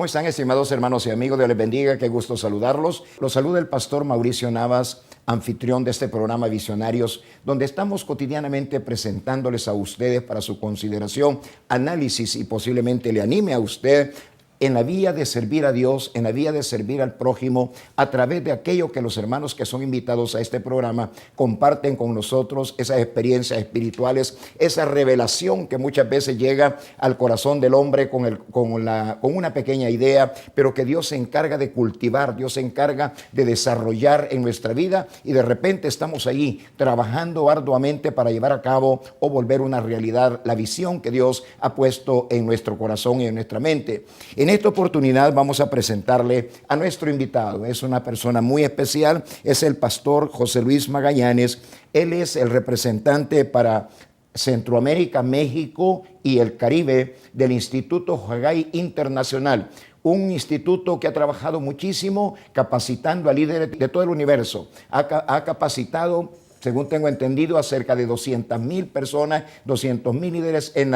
¿Cómo están, estimados hermanos y amigos? Dios les bendiga, qué gusto saludarlos. Los saluda el pastor Mauricio Navas, anfitrión de este programa Visionarios, donde estamos cotidianamente presentándoles a ustedes para su consideración, análisis y posiblemente le anime a usted en la vía de servir a Dios, en la vía de servir al prójimo, a través de aquello que los hermanos que son invitados a este programa comparten con nosotros, esas experiencias espirituales, esa revelación que muchas veces llega al corazón del hombre con una pequeña idea, pero que Dios se encarga de cultivar, Dios se encarga de desarrollar en nuestra vida, y de repente estamos ahí trabajando arduamente para llevar a cabo o volver una realidad la visión que Dios ha puesto en nuestro corazón y en nuestra mente. En esta oportunidad vamos a presentarle a nuestro invitado. Es una persona muy especial, es el pastor José Luis Magallanes. Él es el representante para Centroamérica, México y el Caribe del Instituto Haggai Internacional, un instituto que ha trabajado muchísimo capacitando a líderes de todo el universo. Ha capacitado, según tengo entendido, a cerca de 200,000 personas, 200,000 líderes en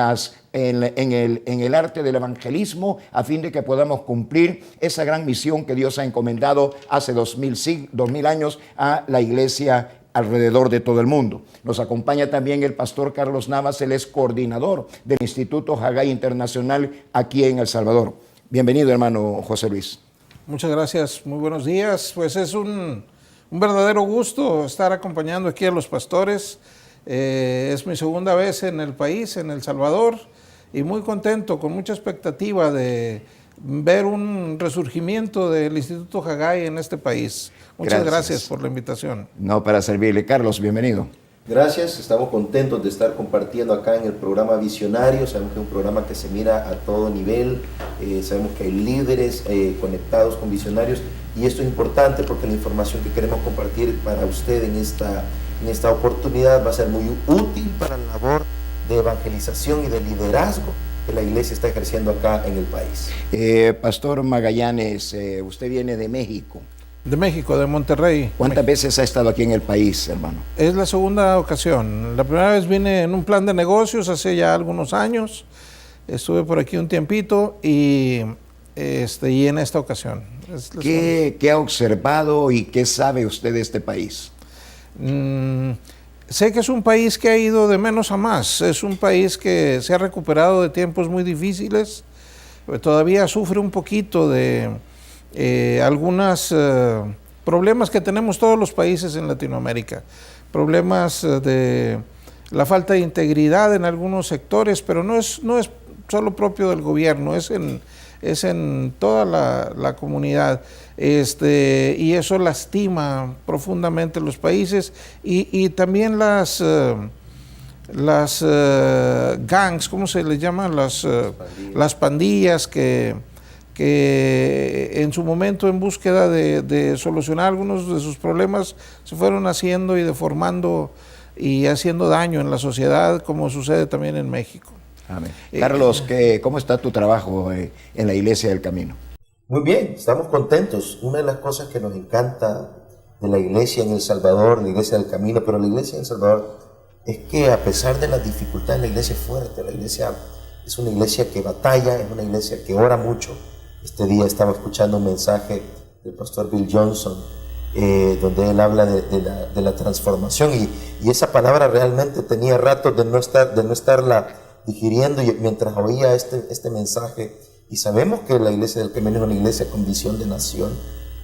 el arte del evangelismo, a fin de que podamos cumplir esa gran misión que Dios ha encomendado hace 2000 años a la iglesia alrededor de todo el mundo. Nos acompaña también el pastor Carlos Navas, él es coordinador del Instituto Haggai Internacional aquí en El Salvador. Bienvenido, hermano José Luis. Muchas gracias, muy buenos días. Pues es un verdadero gusto estar acompañando aquí a los pastores. Es mi segunda vez en el país, en El Salvador, y muy contento, con mucha expectativa de ver un resurgimiento del Instituto Haggai en este país. Muchas gracias por la invitación. No, para servirle. Carlos, bienvenido. Gracias, estamos contentos de estar compartiendo acá en el programa Visionario. Sabemos que es un programa que se mira a todo nivel, sabemos que hay líderes conectados con visionarios, y esto es importante porque la información que queremos compartir para usted en esta oportunidad va a ser muy útil para la labor de evangelización y de liderazgo que la iglesia está ejerciendo acá en el país. Pastor Magallanes, usted viene de México. De México, de Monterrey. ¿Cuántas veces ha estado aquí en el país, hermano? Es la segunda ocasión. La primera vez vine en un plan de negocios hace ya algunos años. Estuve por aquí un tiempito y en esta ocasión. ¿Qué ha observado y qué sabe usted de este país? Sé que es un país que ha ido de menos a más. Es un país que se ha recuperado de tiempos muy difíciles. Todavía sufre un poquito de algunos problemas que tenemos todos los países en Latinoamérica. Problemas de la falta de integridad en algunos sectores, pero no es solo propio del gobierno, es en toda la comunidad, y eso lastima profundamente los países, y también las gangs, ¿cómo se les llama? Las pandillas que en su momento, en búsqueda de solucionar algunos de sus problemas, se fueron haciendo y deformando y haciendo daño en la sociedad, como sucede también en México. Amén. Carlos, ¿cómo está tu trabajo en la Iglesia del Camino? Muy bien, estamos contentos. Una de las cosas que nos encanta de la iglesia en El Salvador, la Iglesia del Camino, pero la iglesia en El Salvador, es que a pesar de las dificultades, la iglesia es fuerte. La iglesia es una iglesia que batalla, es una iglesia que ora mucho. Este día estaba escuchando un mensaje del pastor Bill Johnson, donde él habla de la transformación, y esa palabra realmente tenía ratos de no estarla digiriendo mientras oía este mensaje. Y sabemos que la Iglesia del Camino es una iglesia con visión de nación,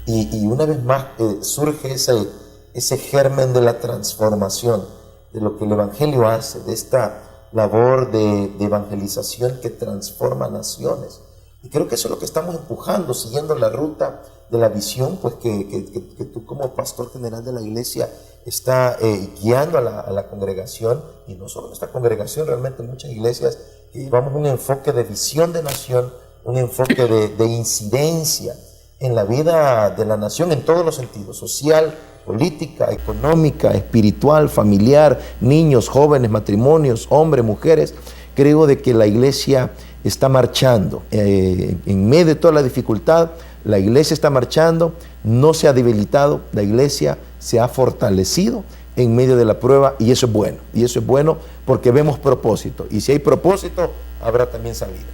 y una vez más surge ese germen de la transformación, de lo que el Evangelio hace, de esta labor de evangelización que transforma naciones. Y creo que eso es lo que estamos empujando, siguiendo la ruta de la visión, pues que tú, como pastor general de la iglesia, está guiando a la congregación, y no solo esta congregación, realmente muchas iglesias que llevamos un enfoque de visión de nación, un enfoque de incidencia en la vida de la nación en todos los sentidos: social, política, económica, espiritual, familiar, niños, jóvenes, matrimonios, hombres, mujeres. Creo de que la iglesia está marchando en medio de toda la dificultad. La iglesia está marchando, no se ha debilitado, la iglesia se ha fortalecido en medio de la prueba, y eso es bueno porque vemos propósito, y si hay propósito, habrá también salida.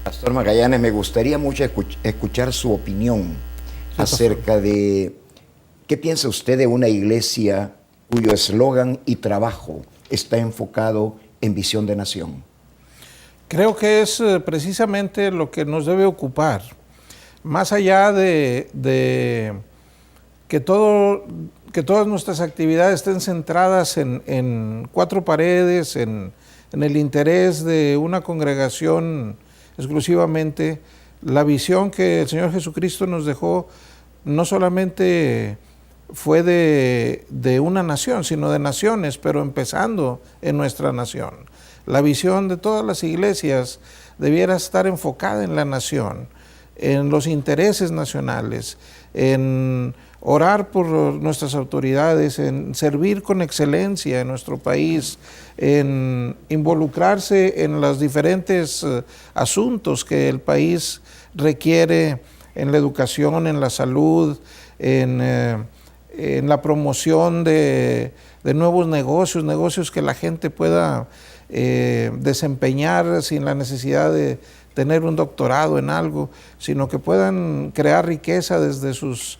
Pastor Magallanes, me gustaría mucho escuchar su opinión acerca de qué piensa usted de una iglesia cuyo eslogan y trabajo está enfocado en visión de nación. Creo que es precisamente lo que nos debe ocupar, más allá de que todas nuestras actividades estén centradas en cuatro paredes, en el interés de una congregación exclusivamente. La visión que el Señor Jesucristo nos dejó no solamente fue de una nación, sino de naciones, pero empezando en nuestra nación. La visión de todas las iglesias debiera estar enfocada en la nación, en los intereses nacionales, en orar por nuestras autoridades, en servir con excelencia en nuestro país, en involucrarse en los diferentes asuntos que el país requiere, en la educación, en la salud, en la promoción de nuevos negocios que la gente pueda desempeñar sin la necesidad de tener un doctorado en algo, sino que puedan crear riqueza desde sus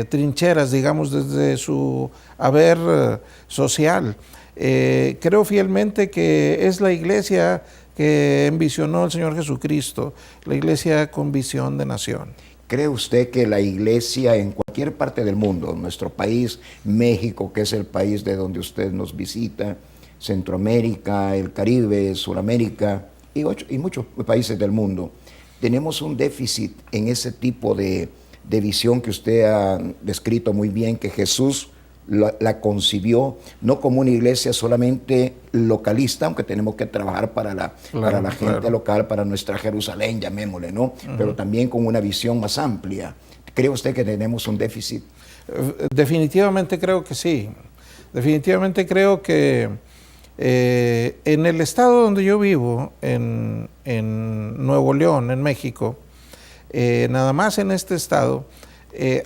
trincheras, digamos, desde su haber social. Creo fielmente que es la iglesia que envisionó el Señor Jesucristo, la iglesia con visión de nación. ¿Cree usted que la iglesia en cualquier parte del mundo, nuestro país, México, que es el país de donde usted nos visita, Centroamérica, el Caribe, Sudamérica y muchos países del mundo, tenemos un déficit en ese tipo de visión que usted ha descrito muy bien, que Jesús la concibió no como una iglesia solamente localista, aunque tenemos que trabajar para la gente local, para nuestra Jerusalén, llamémosle, ¿no? Pero también con una visión más amplia. ¿Cree usted que tenemos un déficit? Definitivamente creo que sí. Definitivamente creo que en el estado donde yo vivo, en Nuevo León, en México, nada más en este estado,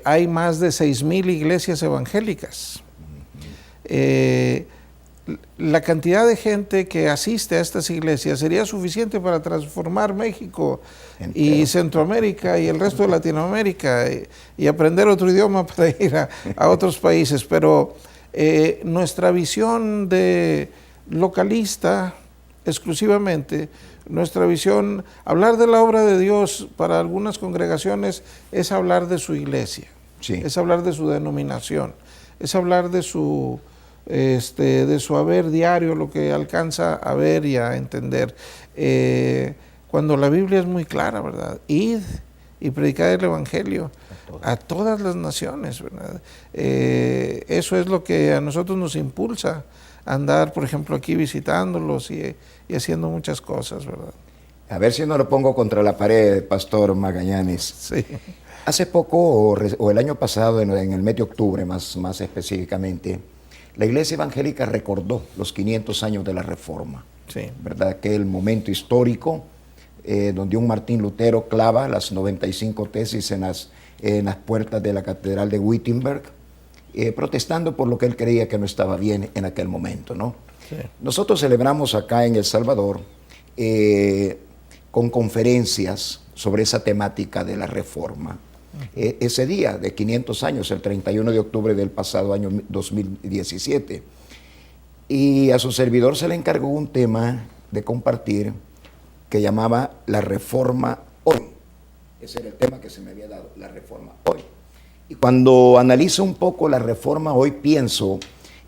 hay más de 6,000 iglesias evangélicas. La cantidad de gente que asiste a estas iglesias sería suficiente para transformar México y Centroamérica y el resto de Latinoamérica y aprender otro idioma para ir a otros países. Pero nuestra visión de localista exclusivamente, nuestra visión, hablar de la obra de Dios para algunas congregaciones es hablar de su iglesia, sí, es hablar de su denominación, es hablar de su haber diario, lo que alcanza a ver y a entender. Cuando la Biblia es muy clara, ¿verdad? Id y predicad el Evangelio a todas las naciones, ¿verdad? Eso es lo que a nosotros nos impulsa a andar, por ejemplo, aquí visitándolos y haciendo muchas cosas, ¿verdad? A ver si no lo pongo contra la pared, Pastor Magallanes. Sí. Hace poco, o el año pasado, en el mes de octubre más específicamente, la Iglesia Evangélica recordó los 500 años de la Reforma. Sí. ¿Verdad? Aquel momento histórico donde un Martín Lutero clava las 95 tesis en las puertas de la Catedral de Wittenberg, protestando por lo que él creía que no estaba bien en aquel momento, ¿no? Sí. Nosotros celebramos acá en El Salvador con conferencias sobre esa temática de la Reforma. Ese día de 500 años, el 31 de octubre del pasado año 2017. Y a su servidor se le encargó un tema de compartir que llamaba La Reforma Hoy. Ese era el tema que se me había dado, la Reforma Hoy. Y cuando analizo un poco la Reforma Hoy, pienso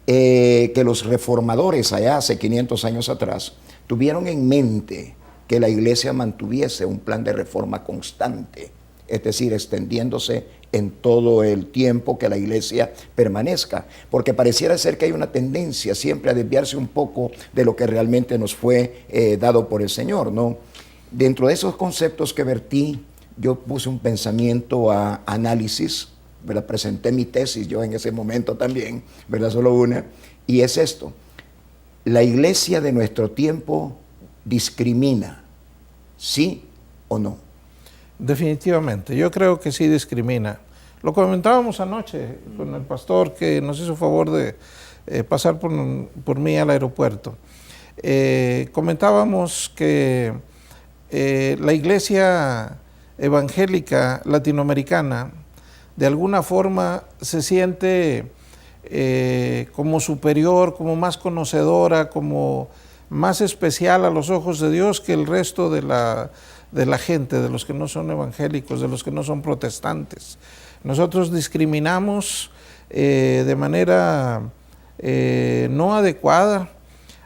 que los reformadores allá hace 500 años atrás tuvieron en mente que la iglesia mantuviese un plan de reforma constante, es decir, extendiéndose en todo el tiempo que la iglesia permanezca, porque pareciera ser que hay una tendencia siempre a desviarse un poco de lo que realmente nos fue dado por el Señor, ¿no? Dentro de esos conceptos que vertí, yo puse un pensamiento a análisis, ¿verdad? Presenté mi tesis yo en ese momento también, ¿verdad? Solo una, y es esto: la iglesia de nuestro tiempo discrimina, ¿sí o no? Definitivamente, yo creo que sí discrimina. Lo comentábamos anoche con el pastor que nos hizo favor de pasar por mí al aeropuerto. Comentábamos que la iglesia evangélica latinoamericana de alguna forma se siente como superior, como más conocedora, como más especial a los ojos de Dios que el resto de la gente, de los que no son evangélicos, de los que no son protestantes. Nosotros discriminamos de manera no adecuada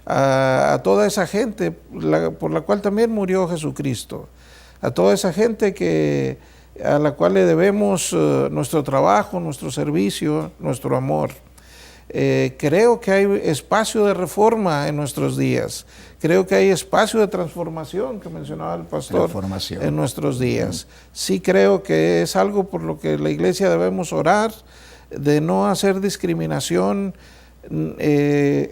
a toda esa gente por la cual también murió Jesucristo, a toda esa gente a la cual le debemos nuestro trabajo, nuestro servicio, nuestro amor. Creo que hay espacio de reforma en nuestros días. Creo que hay espacio de transformación que mencionaba el pastor en nuestros días. Sí creo que es algo por lo que la iglesia debemos orar, de no hacer discriminación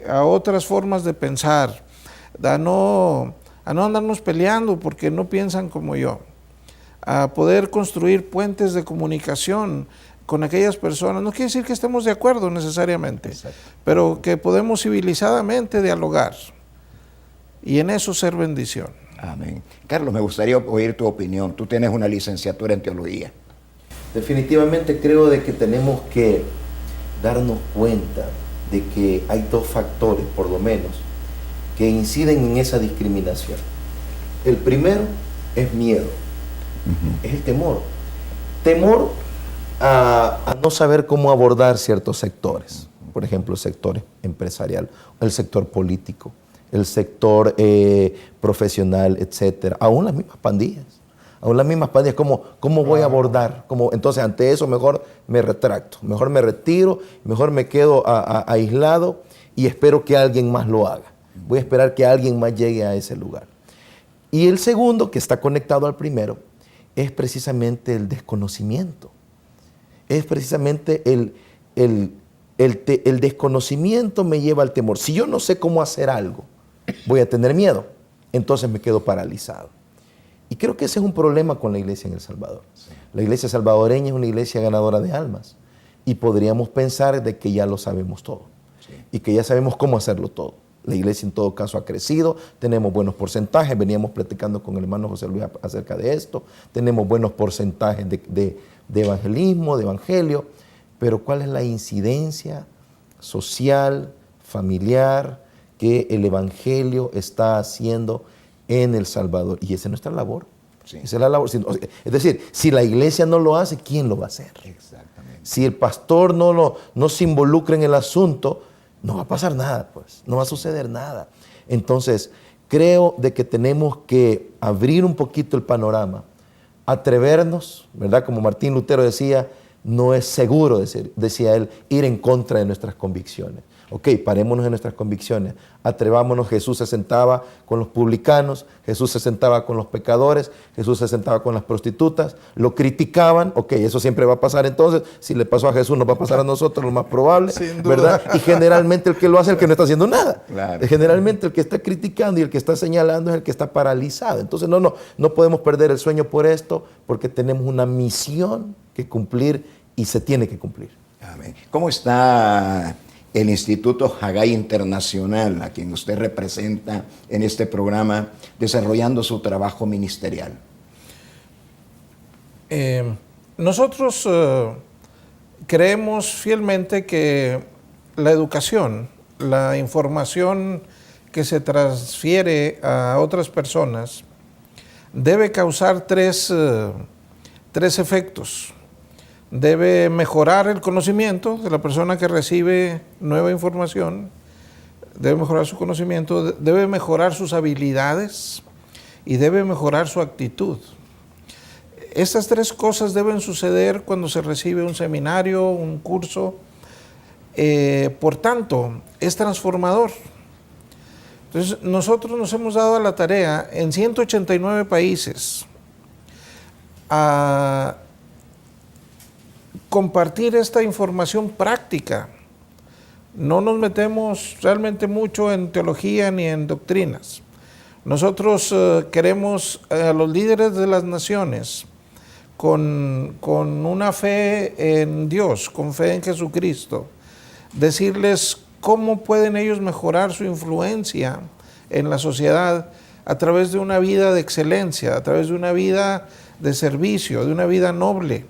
a otras formas de pensar, a no andarnos peleando porque no piensan como yo, a poder construir puentes de comunicación con aquellas personas. No quiere decir que estemos de acuerdo necesariamente, exacto, pero que podemos civilizadamente dialogar y en eso ser bendición. Amén. Carlos, me gustaría oír tu opinión. Tú tienes una licenciatura en teología. Definitivamente creo de que tenemos que darnos cuenta de que hay dos factores, por lo menos, que inciden en esa discriminación. El primero es miedo, es el temor. Temor a no saber cómo abordar ciertos sectores, por ejemplo, el sector empresarial, el sector político, el sector profesional, etcétera, aún las mismas pandillas. ¿Cómo voy a abordar? Entonces, ante eso, mejor me retracto, mejor me retiro, mejor me quedo aislado y espero que alguien más lo haga. Voy a esperar que alguien más llegue a ese lugar. Y el segundo, que está conectado al primero, es precisamente el desconocimiento. Es precisamente el desconocimiento me lleva al temor. Si yo no sé cómo hacer algo, voy a tener miedo, entonces me quedo paralizado. Y creo que ese es un problema con la iglesia en El Salvador. Sí. La iglesia salvadoreña es una iglesia ganadora de almas y podríamos pensar de que ya lo sabemos todo, sí, y que ya sabemos cómo hacerlo todo. La iglesia en todo caso ha crecido, tenemos buenos porcentajes, veníamos platicando con el hermano José Luis acerca de esto, tenemos buenos porcentajes de evangelismo, de evangelio, pero ¿cuál es la incidencia social, familiar que el evangelio está haciendo en El Salvador? Y esa es nuestra labor. Sí. Esa es la labor. Es decir, si la iglesia no lo hace, ¿quién lo va a hacer? Exactamente. Si el pastor no se involucra en el asunto, no va a pasar nada, pues. No va a suceder nada. Entonces, creo de que tenemos que abrir un poquito el panorama, atrevernos, ¿verdad? Como Martín Lutero decía, no es seguro, decía él, ir en contra de nuestras convicciones. Ok, parémonos en nuestras convicciones, atrevámonos. Jesús se sentaba con los publicanos, Jesús se sentaba con los pecadores, Jesús se sentaba con las prostitutas, lo criticaban, ok, eso siempre va a pasar entonces, si le pasó a Jesús nos va a pasar a nosotros, lo más probable, ¿verdad? Y generalmente el que lo hace es el que no está haciendo nada. Claro. Generalmente el que está criticando y el que está señalando es el que está paralizado. Entonces no podemos perder el sueño por esto, porque tenemos una misión que cumplir y se tiene que cumplir. Amén. ¿Cómo está el Instituto Haggai Internacional, a quien usted representa en este programa, desarrollando su trabajo ministerial? Nosotros creemos fielmente que la educación, la información que se transfiere a otras personas, debe causar tres efectos. Debe mejorar el conocimiento de la persona que recibe nueva información, debe mejorar su conocimiento, debe mejorar sus habilidades y debe mejorar su actitud. Estas tres cosas deben suceder cuando se recibe un seminario, un curso. Por tanto, es transformador. Entonces, nosotros nos hemos dado a la tarea en 189 países a compartir esta información práctica. No nos metemos realmente mucho en teología ni en doctrinas. Nosotros queremos a los líderes de las naciones con una fe en Dios, con fe en Jesucristo, decirles cómo pueden ellos mejorar su influencia en la sociedad a través de una vida de excelencia, a través de una vida de servicio, de una vida noble,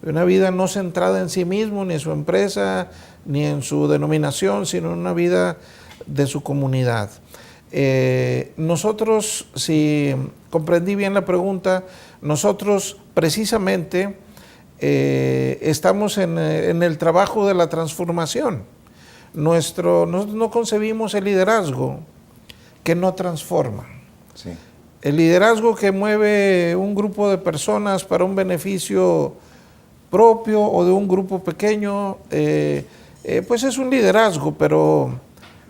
de una vida no centrada en sí mismo, ni en su empresa, ni en su denominación, sino en una vida de su comunidad. Nosotros, si comprendí bien la pregunta, nosotros precisamente estamos en el trabajo de la transformación. Nosotros no concebimos el liderazgo que no transforma. Sí. El liderazgo que mueve un grupo de personas para un beneficio propio o de un grupo pequeño, pues es un liderazgo, pero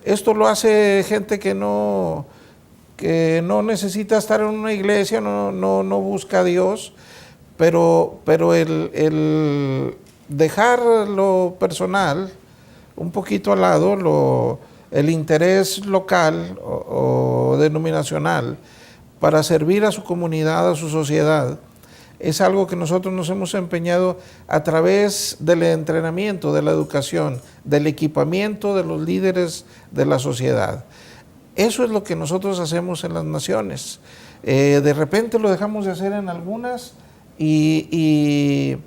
esto lo hace gente que no necesita estar en una iglesia, no busca a Dios, pero el dejar lo personal un poquito al lado, el interés local o denominacional para servir a su comunidad, a su sociedad, es algo que nosotros nos hemos empeñado a través del entrenamiento, de la educación, del equipamiento de los líderes de la sociedad. Eso es lo que nosotros hacemos en las naciones. De repente lo dejamos de hacer en algunas y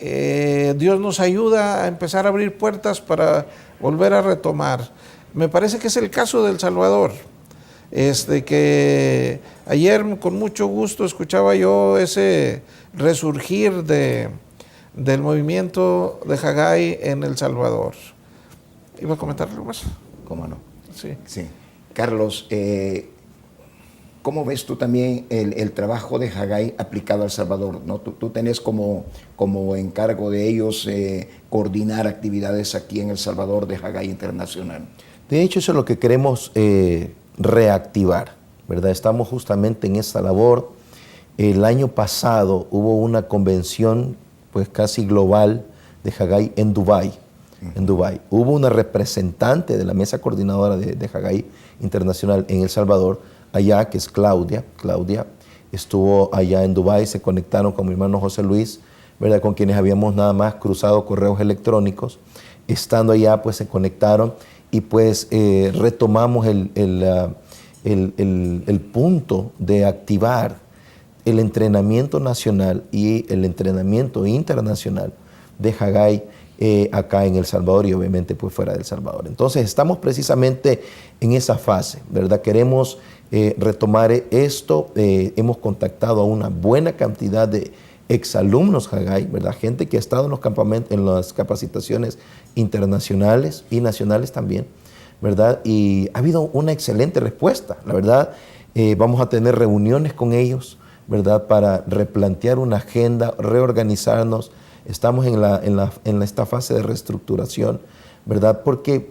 Dios nos ayuda a empezar a abrir puertas para volver a retomar. Me parece que es el caso de El Salvador. Que ayer con mucho gusto escuchaba yo ese resurgir del movimiento de Haggai en El Salvador. ¿Iba a comentar algo más? ¿Cómo no? Sí. Sí. Carlos, ¿cómo ves tú también el trabajo de Haggai aplicado a El Salvador, ¿no? Tú tenés como encargo de ellos coordinar actividades aquí en El Salvador de Haggai Internacional. De hecho, eso es lo que queremos reactivar, ¿verdad? Estamos justamente en esa labor. El año pasado hubo una convención pues casi global de Haggai en Dubái. En Dubái. Hubo una representante de la mesa coordinadora de Haggai Internacional en El Salvador, allá, que es Claudia. Claudia estuvo allá en Dubái, se conectaron con mi hermano José Luis, ¿verdad? Con quienes habíamos nada más cruzado correos electrónicos. Estando allá, pues se conectaron y pues retomamos el punto de activar el entrenamiento nacional y el entrenamiento internacional de Haggai acá en El Salvador y obviamente pues fuera de El Salvador. Entonces estamos precisamente en esa fase, ¿verdad? Queremos retomar esto. Hemos contactado a una buena cantidad de exalumnos Haggai, ¿verdad? Gente que ha estado en los campamentos, en las capacitaciones internacionales y nacionales también, ¿verdad? Y ha habido una excelente respuesta, la verdad. Vamos a tener reuniones con ellos, ¿verdad? Para replantear una agenda, reorganizarnos. Estamos en esta fase de reestructuración, ¿verdad? Porque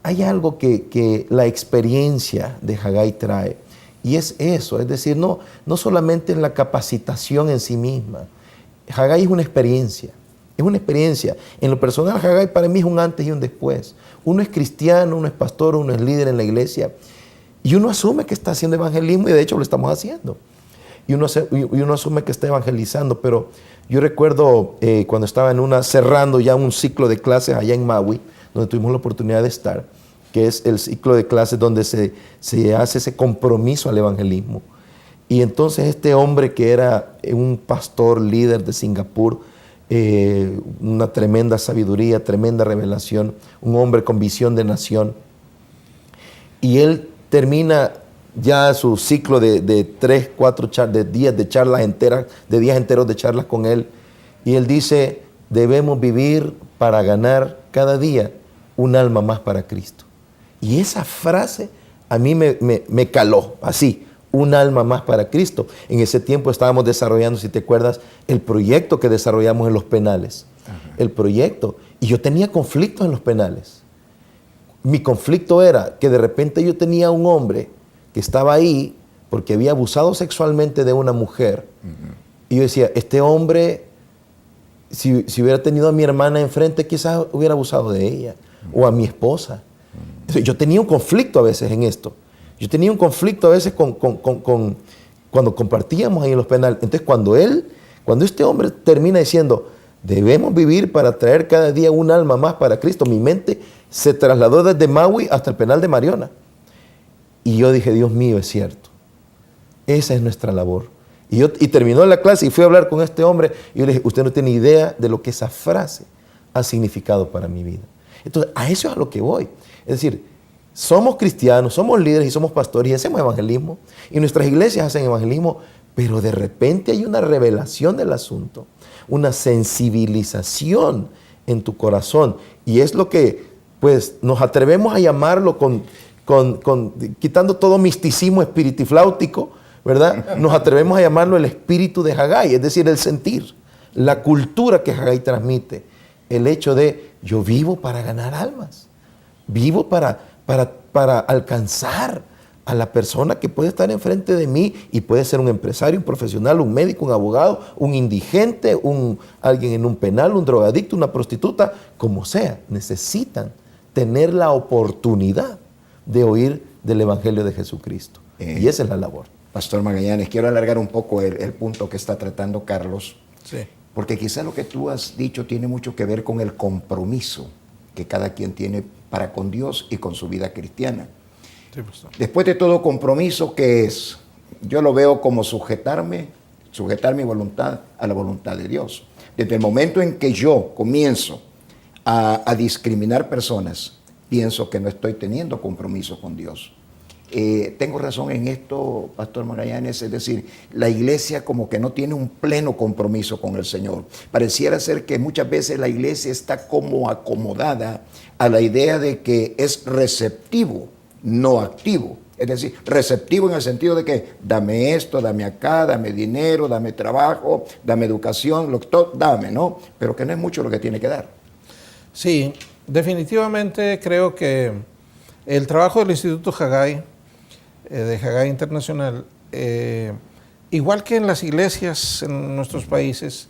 hay algo que la experiencia de Haggai trae, y es eso, es decir, no solamente en la capacitación en sí misma. Haggai es una experiencia. Es una experiencia. En lo personal, Haggai para mí es un antes y un después. Uno es cristiano, uno es pastor, uno es líder en la iglesia. Y uno asume que está haciendo evangelismo y de hecho lo estamos haciendo. Y uno asume que está evangelizando. Pero yo recuerdo cuando estaba cerrando ya un ciclo de clases allá en Maui, donde tuvimos la oportunidad de estar, que es el ciclo de clases donde se hace ese compromiso al evangelismo. Y entonces este hombre que era un pastor líder de Singapur, una tremenda sabiduría, tremenda revelación, un hombre con visión de nación. Y él termina ya su ciclo de 3, 4 días de charlas enteras, de días enteros de charlas con él. Y él dice, debemos vivir para ganar cada día un alma más para Cristo. Y esa frase a mí me caló, así. Un alma más para Cristo. En ese tiempo estábamos desarrollando, si te acuerdas, el proyecto que desarrollamos en los penales. Ajá. El proyecto. Y yo tenía conflictos en los penales. Mi conflicto era que de repente yo tenía un hombre que estaba ahí porque había abusado sexualmente de una mujer. Uh-huh. Y yo decía, este hombre, si hubiera tenido a mi hermana enfrente, quizás hubiera abusado de ella. Uh-huh. O a mi esposa. Uh-huh. Yo tenía un conflicto a veces en esto. Yo tenía un conflicto a veces cuando compartíamos ahí en los penales. Entonces, cuando este hombre termina diciendo, debemos vivir para traer cada día un alma más para Cristo, mi mente se trasladó desde Maui hasta el penal de Mariona. Y yo dije, Dios mío, es cierto. Esa es nuestra labor. Y terminó la clase y fui a hablar con este hombre y yo le dije, usted no tiene idea de lo que esa frase ha significado para mi vida. Entonces, a eso es a lo que voy. Es decir, somos cristianos, somos líderes y somos pastores y hacemos evangelismo. Y nuestras iglesias hacen evangelismo, pero de repente hay una revelación del asunto, una sensibilización en tu corazón. Y es lo que, pues, nos atrevemos a llamarlo quitando todo misticismo espiritifláutico, ¿verdad? Nos atrevemos a llamarlo el espíritu de Haggai, es decir, el sentir, la cultura que Haggai transmite, el hecho de yo vivo para ganar almas, vivo para alcanzar a la persona que puede estar enfrente de mí y puede ser un empresario, un profesional, un médico, un abogado, un indigente, alguien en un penal, un drogadicto, una prostituta, como sea, necesitan tener la oportunidad de oír del Evangelio de Jesucristo. Y esa es la labor. Pastor Magallanes, quiero alargar un poco el punto que está tratando Carlos, Sí. porque quizá lo que tú has dicho tiene mucho que ver con el compromiso que cada quien tiene para con Dios y con su vida cristiana. Sí, pastor. Después de todo compromiso, ¿qué es? Yo lo veo como sujetar mi voluntad a la voluntad de Dios. Desde el momento en que yo comienzo a discriminar personas, pienso que no estoy teniendo compromiso con Dios. Tengo razón en esto, Pastor Magallanes, es decir, la iglesia como que no tiene un pleno compromiso con el Señor. Pareciera ser que muchas veces la iglesia está como acomodada a la idea de que es receptivo, no activo. Es decir, receptivo en el sentido de que dame esto, dame acá, dame dinero, dame trabajo, dame educación, dame, ¿no? Pero que no es mucho lo que tiene que dar. Sí, definitivamente creo que el trabajo del Instituto Haggai, de Haggai Internacional, igual que en las iglesias en nuestros países,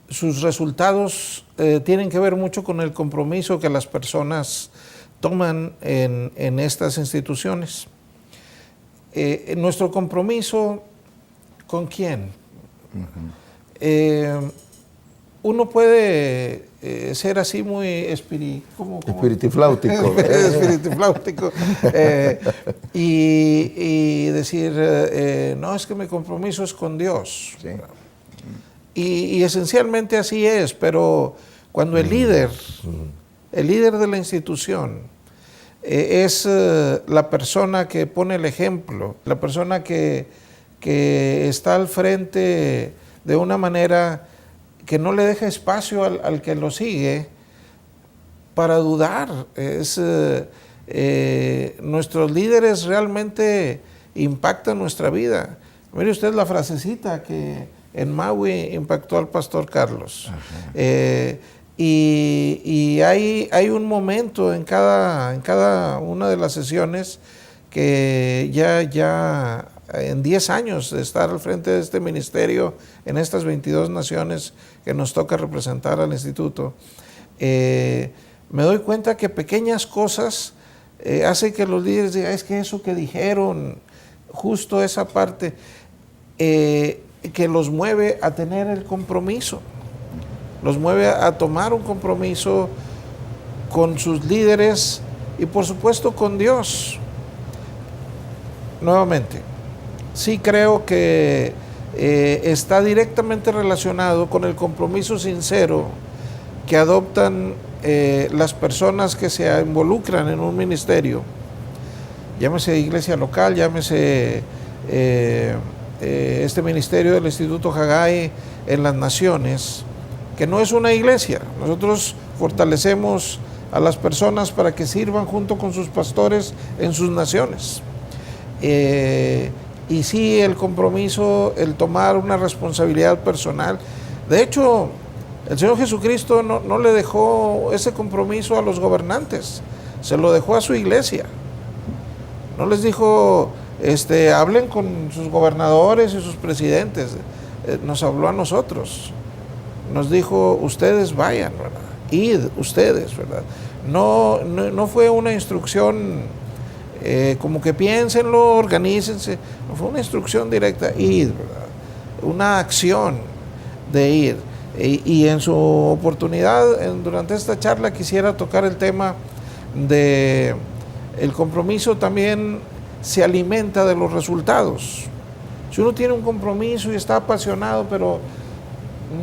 sus resultados tienen que ver mucho con el compromiso que las personas toman en estas instituciones. Nuestro compromiso, ¿con quién? Uno puede ser así muy espiritifláutico. espiritifláutico y decir, no, es que mi compromiso es con Dios. Sí. Y esencialmente así es, pero cuando el líder de la institución es la persona que pone el ejemplo, la persona que está al frente de una manera que no le deja espacio al que lo sigue para dudar. Nuestros líderes realmente impactan nuestra vida. Mire usted la frasecita que en Maui impactó al pastor Carlos. Y hay un momento en cada una de las sesiones que ya en 10 años de estar al frente de este ministerio en estas 22 naciones que nos toca representar al instituto, me doy cuenta que pequeñas cosas hacen que los líderes digan, es que eso que dijeron, justo esa parte, que los mueve a tener el compromiso, los mueve a tomar un compromiso con sus líderes y por supuesto con Dios. Nuevamente, sí creo que está directamente relacionado con el compromiso sincero que adoptan las personas que se involucran en un ministerio, llámese iglesia local, llámese este ministerio del Instituto Haggai en las naciones, que no es una iglesia. Nosotros fortalecemos a las personas para que sirvan junto con sus pastores en sus naciones. Y sí, el compromiso, el tomar una responsabilidad personal. De hecho, el Señor Jesucristo no le dejó ese compromiso a los gobernantes, se lo dejó a su iglesia. No les dijo, hablen con sus gobernadores y sus presidentes. Nos habló a nosotros. Nos dijo, ustedes vayan, ¿verdad? Id ustedes, ¿verdad? No fue una instrucción como que piénsenlo, organícense. No fue una instrucción directa, id, ¿verdad? Una acción de ir. Y en su oportunidad, durante esta charla, quisiera tocar el tema de el compromiso también se alimenta de los resultados. Si uno tiene un compromiso y está apasionado, pero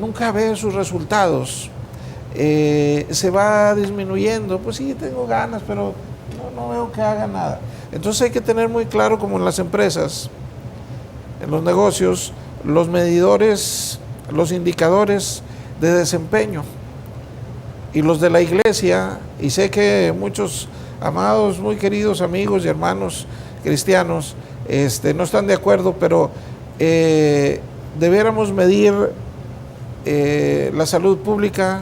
nunca ve sus resultados, se va disminuyendo. Pues sí, tengo ganas, pero no veo que haga nada. Entonces hay que tener muy claro, como en las empresas, en los negocios, los medidores, los indicadores de desempeño. Y los de la iglesia, y sé que muchos amados, muy queridos amigos y hermanos cristianos no están de acuerdo, pero debiéramos medir la salud pública,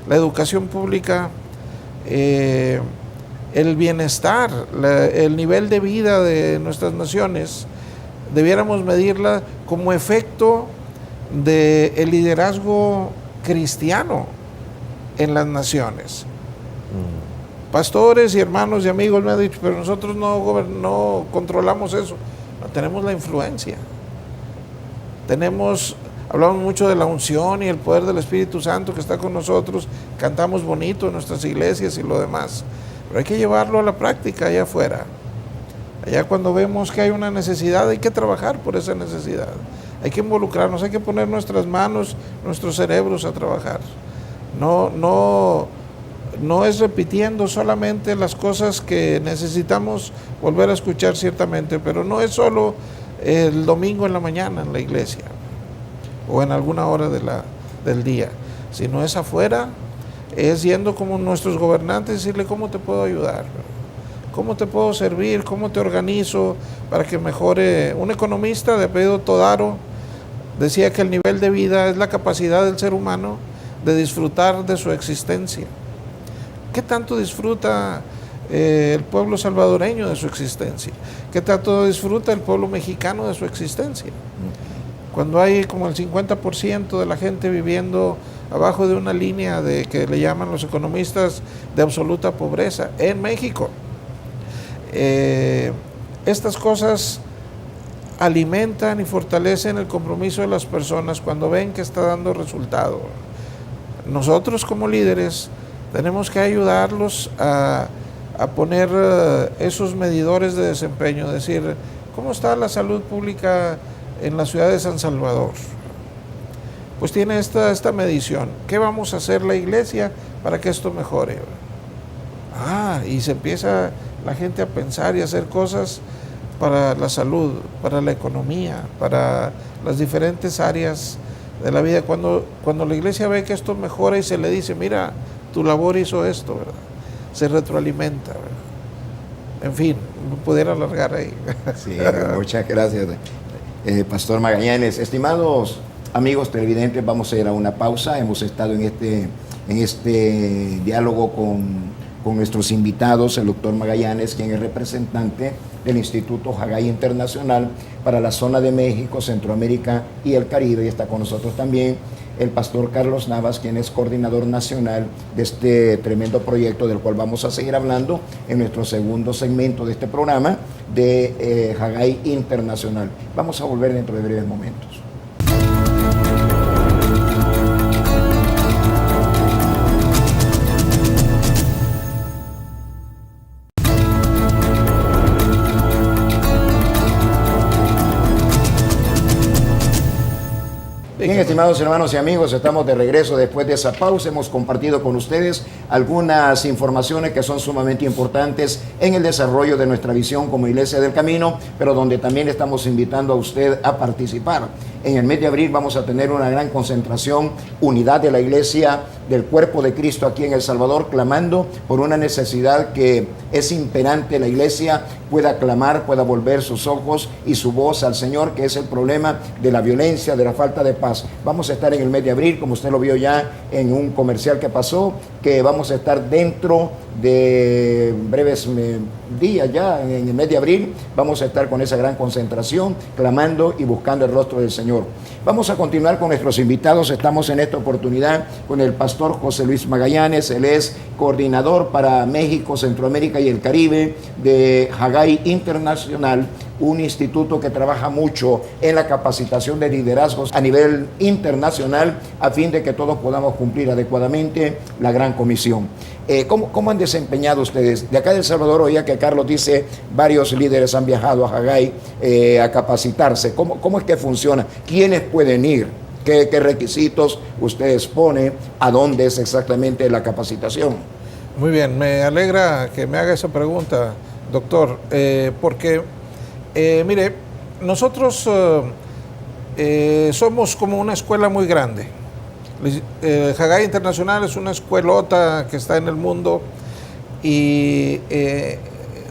la educación pública, el bienestar, el nivel de vida de nuestras naciones, debiéramos medirla como efecto del liderazgo cristiano en las naciones. Pastores y hermanos y amigos me han dicho, pero nosotros no controlamos eso. No, tenemos la influencia. Hablamos mucho de la unción y el poder del Espíritu Santo que está con nosotros. Cantamos bonito en nuestras iglesias y lo demás. Pero hay que llevarlo a la práctica allá afuera. Allá cuando vemos que hay una necesidad, hay que trabajar por esa necesidad. Hay que involucrarnos, hay que poner nuestras manos, nuestros cerebros a trabajar. No es repitiendo solamente las cosas que necesitamos volver a escuchar ciertamente, pero no es solo el domingo en la mañana en la iglesia o en alguna hora del día, sino es afuera, es yendo como nuestros gobernantes, decirle cómo te puedo ayudar, cómo te puedo servir, cómo te organizo para que mejore. Un economista de apellido Todaro decía que el nivel de vida es la capacidad del ser humano de disfrutar de su existencia. ¿Qué tanto disfruta el pueblo salvadoreño de su existencia? ¿Qué tanto disfruta el pueblo mexicano de su existencia? Cuando hay como el 50% de la gente viviendo abajo de una línea que le llaman los economistas de absoluta pobreza en México. Estas cosas alimentan y fortalecen el compromiso de las personas cuando ven que está dando resultado. Nosotros como líderes tenemos que ayudarlos a poner esos medidores de desempeño, decir, ¿cómo está la salud pública en la ciudad de San Salvador? Pues tiene esta medición. ¿Qué vamos a hacer la iglesia para que esto mejore? Y se empieza la gente a pensar y a hacer cosas para la salud, para la economía, para las diferentes áreas de la vida. Cuando la iglesia ve que esto mejora y se le dice, mira, tu labor hizo esto, ¿verdad? Se retroalimenta, ¿verdad? En fin, no pudiera alargar ahí. Sí, muchas gracias, Pastor Magallanes. Estimados amigos televidentes, vamos a ir a una pausa. Hemos estado en este diálogo con nuestros invitados, el doctor Magallanes, quien es representante del Instituto Haggai Internacional para la zona de México, Centroamérica y el Caribe. Y está con nosotros también el pastor Carlos Navas, quien es coordinador nacional de este tremendo proyecto del cual vamos a seguir hablando en nuestro segundo segmento de este programa de Haggai Internacional. Vamos a volver dentro de breves momentos. Bien, estimados hermanos y amigos, estamos de regreso después de esa pausa. Hemos compartido con ustedes algunas informaciones que son sumamente importantes en el desarrollo de nuestra visión como Iglesia del Camino, pero donde también estamos invitando a usted a participar. En el mes de abril vamos a tener una gran concentración, unidad de la Iglesia del Cuerpo de Cristo aquí en El Salvador, clamando por una necesidad que es imperante. La Iglesia pueda clamar, pueda volver sus ojos y su voz al Señor, que es el problema de la violencia, de la falta de paz. Vamos a estar en el mes de abril, como usted lo vio ya en un comercial que pasó, que vamos a estar dentro de breves días ya, en el mes de abril, vamos a estar con esa gran concentración, clamando y buscando el rostro del Señor. Vamos a continuar con nuestros invitados. Estamos en esta oportunidad con el pastor José Luis Magallanes. Él es coordinador para México, Centroamérica y el Caribe de Haggai Internacional, un instituto que trabaja mucho en la capacitación de liderazgos a nivel internacional a fin de que todos podamos cumplir adecuadamente la gran comisión. ¿Cómo han desempeñado ustedes? De acá de El Salvador, oía que Carlos dice, varios líderes han viajado a Haggai a capacitarse. ¿Cómo es que funciona? ¿Quiénes pueden ir? ¿Qué requisitos ustedes ponen? ¿A dónde es exactamente la capacitación? Muy bien, me alegra que me haga esa pregunta, doctor, porque, mire, nosotros somos como una escuela muy grande. Haggai Internacional es una escuelota que está en el mundo y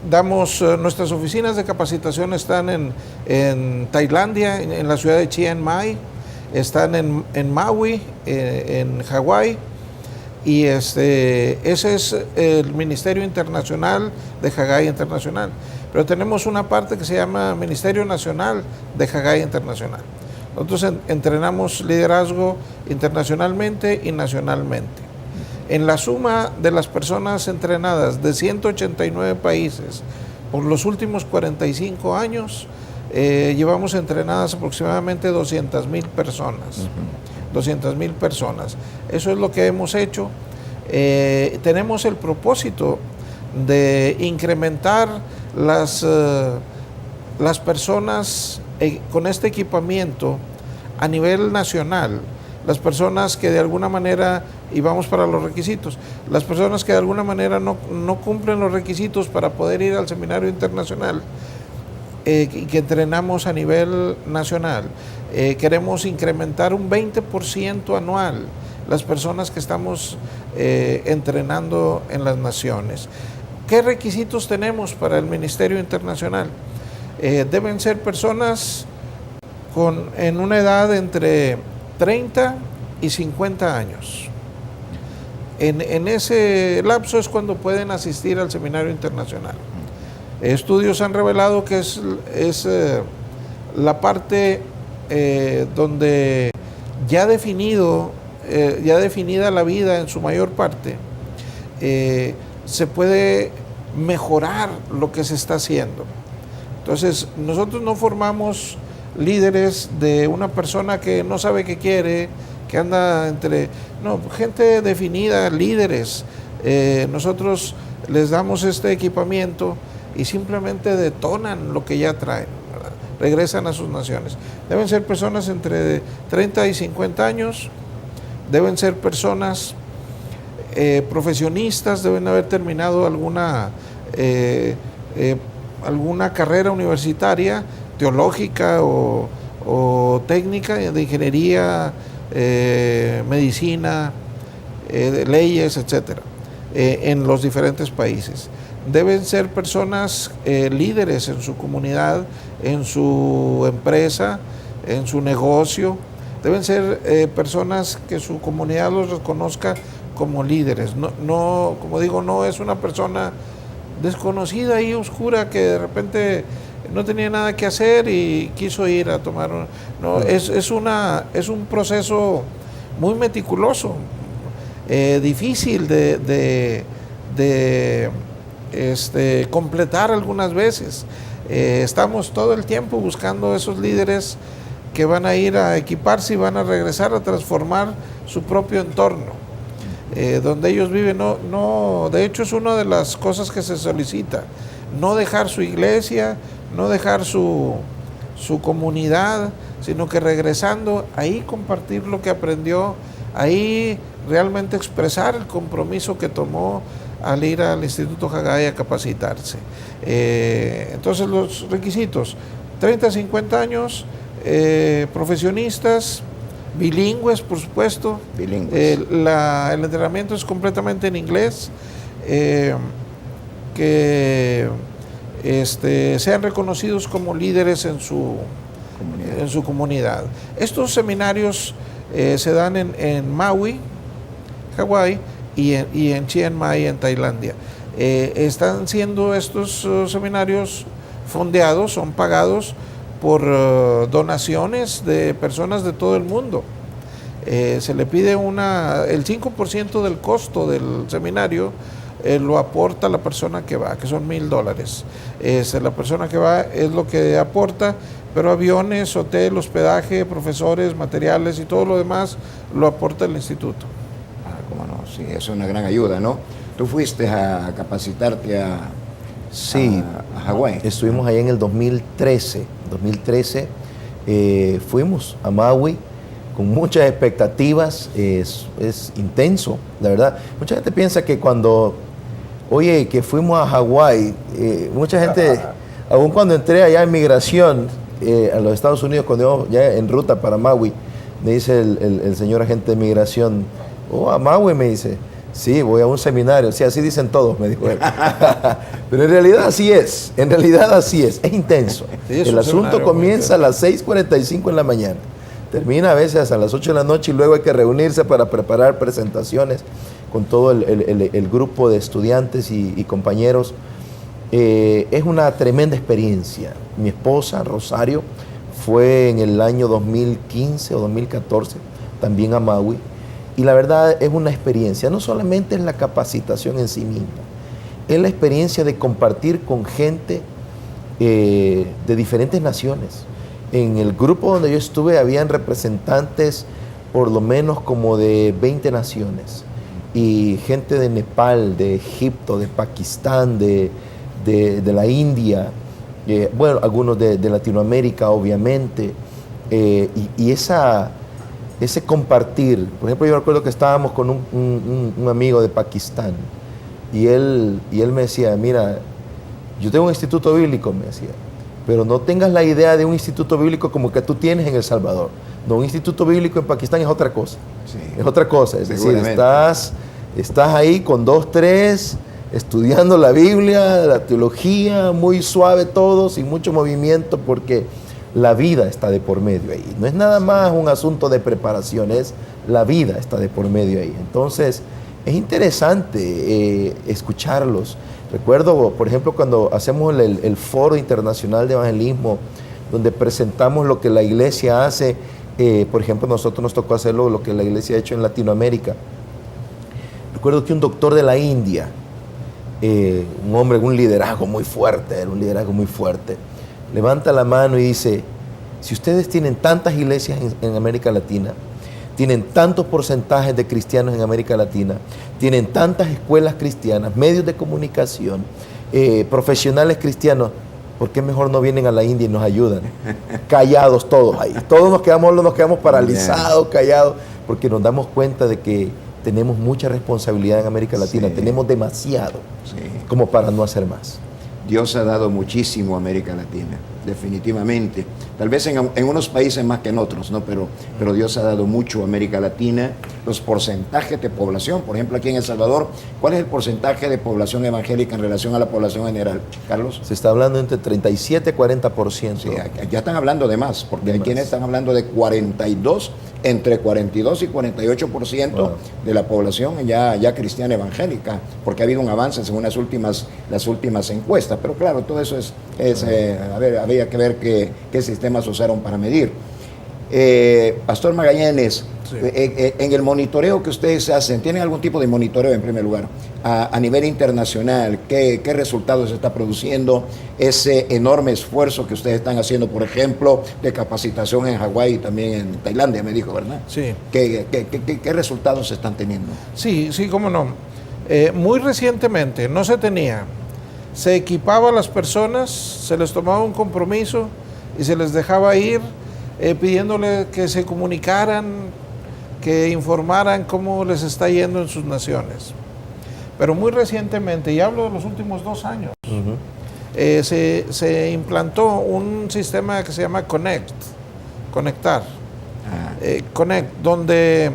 damos, nuestras oficinas de capacitación están en Tailandia, en la ciudad de Chiang Mai, están en Maui, en Hawái. Y ese es el Ministerio Internacional de Haggai Internacional. Pero tenemos una parte que se llama Ministerio Nacional de Haggai Internacional. Nosotros entrenamos liderazgo internacionalmente y nacionalmente. En la suma de las personas entrenadas de 189 países por los últimos 45 años, llevamos entrenadas aproximadamente 200,000 personas. 200,000 personas. Eso es lo que hemos hecho. Tenemos el propósito de incrementar las personas con este equipamiento a nivel nacional. Las personas que de alguna manera, y vamos para los requisitos, las personas que de alguna manera no cumplen los requisitos para poder ir al seminario internacional, que entrenamos a nivel nacional. Queremos incrementar un 20% anual las personas que estamos entrenando en las naciones. ¿Qué requisitos tenemos para el Ministerio Internacional? Deben ser personas en una edad entre 30 y 50 años. En ese lapso es cuando pueden asistir al seminario internacional. Estudios han revelado que es la parte donde ya definida la vida en su mayor parte, se puede mejorar lo que se está haciendo. Entonces, nosotros no formamos líderes de una persona que no sabe qué quiere, que anda gente definida, líderes. Nosotros les damos este equipamiento y simplemente detonan lo que ya traen, ¿verdad? Regresan a sus naciones. Deben ser personas entre 30 y 50 años, deben ser personas profesionistas, deben haber terminado alguna carrera universitaria, teológica o técnica, de ingeniería, medicina, leyes, etcétera, en los diferentes países. Deben ser personas líderes en su comunidad, en su empresa, en su negocio. Deben ser personas que su comunidad los reconozca como líderes. No, como digo, no es una persona desconocida y oscura que de repente no tenía nada que hacer y quiso ir a tomar es un proceso muy meticuloso, difícil de completar algunas veces. Estamos todo el tiempo buscando esos líderes que van a ir a equiparse y van a regresar a transformar su propio entorno, donde ellos viven. De hecho es una de las cosas que se solicita, no dejar su iglesia, no dejar su comunidad, sino que regresando ahí compartir lo que aprendió, ahí realmente expresar el compromiso que tomó al ir al Instituto Haggai a capacitarse. Entonces los requisitos: 30 a 50 años, profesionistas, bilingües, por supuesto. Bilingües. El entrenamiento es completamente en inglés, que sean reconocidos como líderes en su comunidad. Estos seminarios se dan en Maui, Hawái, y en Chiang Mai, en Tailandia. Están siendo estos seminarios fondeados, son pagados por donaciones de personas de todo el mundo. Se le pide el 5% del costo del seminario lo aporta la persona que va, que son $1,000. La persona que va es lo que aporta, pero aviones, hotel, hospedaje, profesores, materiales y todo lo demás lo aporta el instituto. Cómo no, sí, es una gran ayuda, ¿no? Tú fuiste a capacitarte a Hawái. Estuvimos allá en el 2013. Fuimos a Maui con muchas expectativas. Es intenso, la verdad. Mucha gente piensa que que fuimos a Hawái, mucha gente, aún cuando entré allá en migración a los Estados Unidos, cuando íbamos ya en ruta para Maui, me dice el señor agente de migración, a Maui, me dice, sí, voy a un seminario, sí, así dicen todos, me dijo él. Pero en realidad así es intenso. Sí, el asunto comienza a las 6:45 en la mañana, termina a veces a las 8 de la noche y luego hay que reunirse para preparar presentaciones con todo el grupo de estudiantes y compañeros. Es una tremenda experiencia. Mi esposa, Rosario, fue en el año 2015 o 2014 también a Maui. Y la verdad es una experiencia, no solamente es la capacitación en sí misma, es la experiencia de compartir con gente de diferentes naciones. En el grupo donde yo estuve habían representantes por lo menos como de 20 naciones. Y gente de Nepal, de Egipto, de Pakistán, de la India, bueno, algunos de Latinoamérica, obviamente. Y ese compartir, por ejemplo, yo recuerdo que estábamos con un amigo de Pakistán y él me decía, mira, yo tengo un instituto bíblico, me decía, pero no tengas la idea de un instituto bíblico como que tú tienes en El Salvador. No, un instituto bíblico en Pakistán es otra cosa. Sí, es otra cosa, es decir, estás ahí con 2, 3, estudiando la Biblia, la teología, muy suave todo, sin mucho movimiento, porque la vida está de por medio ahí. No es nada más un asunto de preparación, es la vida está de por medio ahí. Entonces, es interesante escucharlos. Recuerdo, por ejemplo, cuando hacemos el Foro Internacional de Evangelismo, donde presentamos lo que la iglesia hace, por ejemplo, nosotros nos tocó hacerlo, lo que la iglesia ha hecho en Latinoamérica. Recuerdo que un doctor de la India, un hombre con un liderazgo muy fuerte, levanta la mano y dice, si ustedes tienen tantas iglesias en América Latina, tienen tantos porcentajes de cristianos en América Latina, tienen tantas escuelas cristianas, medios de comunicación, profesionales cristianos, ¿por qué mejor no vienen a la India y nos ayudan? Callados todos ahí. Todos nos quedamos paralizados, callados, porque nos damos cuenta de que tenemos mucha responsabilidad en América Latina, tenemos demasiado como para no hacer más. Dios ha dado muchísimo a América Latina, definitivamente. Tal vez en unos países más que en otros, ¿no? Pero Dios ha dado mucho a América Latina. Los porcentajes de población, por ejemplo, aquí en El Salvador, ¿cuál es el porcentaje de población evangélica en relación a la población general, Carlos? Se está hablando entre 37 y 40%. Sí, ya están hablando de más, porque hay quienes están hablando de 42, entre 42 y 48% de la población ya cristiana evangélica, porque ha habido un avance según las últimas encuestas. Pero claro, todo eso había que ver qué sistemas usaron para medir. Pastor Magallanes, en el monitoreo que ustedes hacen, ¿tienen algún tipo de monitoreo en primer lugar? A nivel internacional, ¿qué resultados está produciendo ese enorme esfuerzo que ustedes están haciendo, por ejemplo, de capacitación en Hawái y también en Tailandia, me dijo, ¿verdad? Sí. ¿Qué resultados se están teniendo? Sí, cómo no. Muy recientemente no se tenía. Se equipaba a las personas, se les tomaba un compromiso y se les dejaba ir pidiéndole que se comunicaran, que informaran cómo les está yendo en sus naciones. Pero muy recientemente, y hablo de los últimos 2 años, se implantó un sistema que se llama Conectar, donde